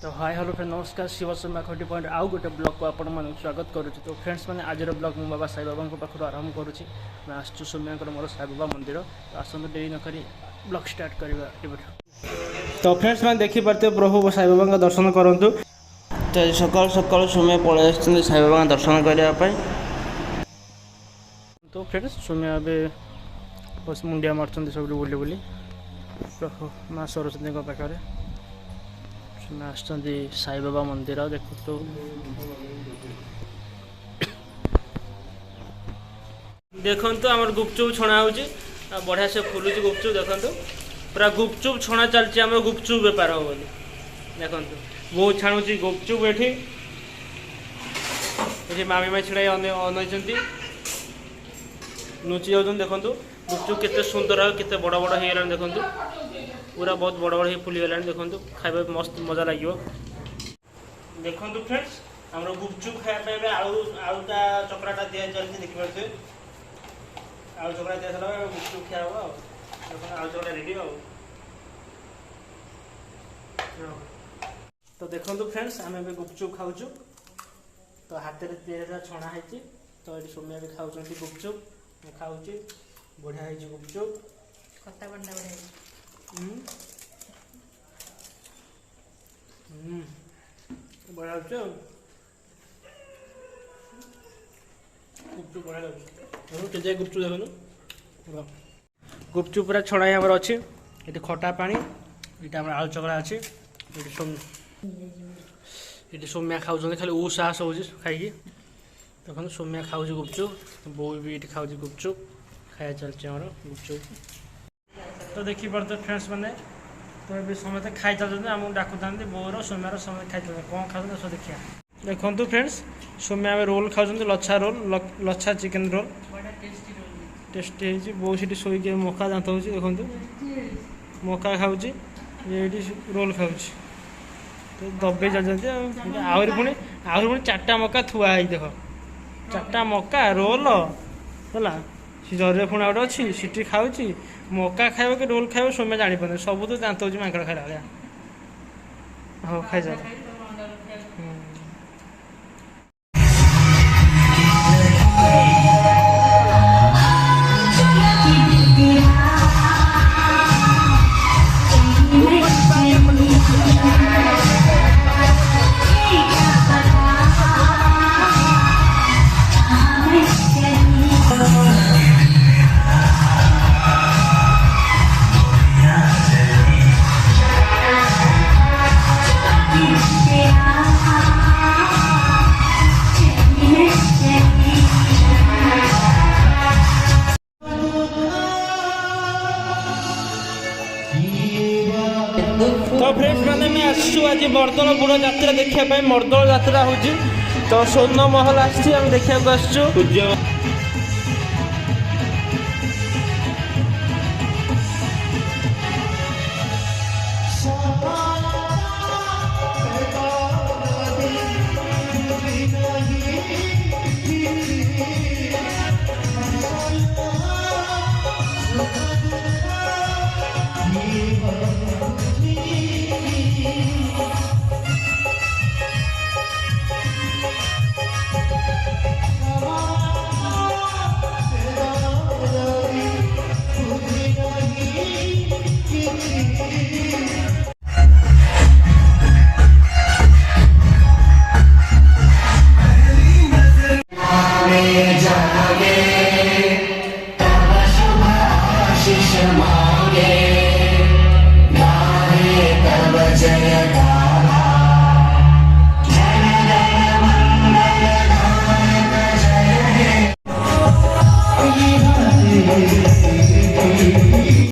तो hi hello friend नमस्कार शिव शर्मा खटी पॉइंट आउ गोटे ब्लॉग को आपण मन स्वागत करुच्ची। तो फ्रेंड्स मैंने आज ब्लॉग मु बाबा साई बाबा पाखु आरंभ करुच्ची। आसचु सौम्या मोर साई बाबा मंदिर। तो आसतु डेरी नक ब्लॉग स्टार्ट करवा। तो फ्रेंड्स मैंने देखिपे प्रभु साई बाबा दर्शन करूँ। तो सकाल सकाल सौम्या पलि साई बाबा दर्शन करने। तो फ्रेंड्स सौम्या बस मुंडिया मार्च सब बुले बुली प्रभु माँ सरस्वती पाखे आसुँच साई बाबा मंदिर देखु। तो देखु आम गुपचुप छणा हो बढ़िया से फुलुच गुपचुप देखु पूरा गुपचुप छणा चलती आम गुपचुप बेपार हो बोली देखु बहुत छाणुची गुपचुप ये मामी माई छिड़ा अनई लुचि जाऊँ देखु गुपचुप केते सुंदर केते बड़ बड़ हो देखु पूरा बहुत बड़ बड़ फुली गलानी देखु खाଇବା मस्त मजा लगे। देखु फ्रेंड्स आम गुपचुप खायापे आलूटा चक्राटा दि चलती देखिपे आलू चक्रा दिया सारा गुपचुप खिया हम आलू चक्रा रेडी हो। तो देखु फ्रेंड्स आम गुपचुप खाऊ। तो हाथ में छणा है तो ये सौम्या भी खाऊँ गुपचुप खाऊ बढ़िया है गुपचुप खट्टा बंडा बढ़िया बढ़िया गुपचुप बढ़िया लगे गुपचुप देखो गुपचुप पूरा छड़ा यहाँ अच्छे ये खटा पानी ये आलू चकड़ा अच्छे ये सौम्या खाऊ खाली ऊ साहस हो खाई देखो सौम्या खाऊ गुपचुप बो भी ये खाऊ गुपचुप खाया चलती गुपचुप। तो देखी पारे फ्रेंड्स मैंने तो ये समस्त खाई चलते आमको डाकू था बोर सौम्यार समस्त खाई चलते कौन खाते सब देखिए। देखो फ्रेंड्स सौम्या रोल खाऊँ लच्छा रोल लच्छा चिकेन रोल टेस्टी है बहुत सी शोक मका दात हो देखो मका खाऊँ ये रोल खाऊँ तो दबे चलते आहरी पुणी चार्टा मका थुआ है देख चार्टा मका रोल है जरिए पुणी गोटे अच्छी सीटी खाऊँ मका खाइब कि रोल खाइब सौम्या जापर सब तो दात हो मांकड़ खाइला भाया हाँ खाई चल। तो फ्रेंड्स मैंने मैं आसु आज मर्दल बुड़ जात्रा देखा मर्दल जात्रा हो तो स्वर्ण महल आम देखा आसु जागे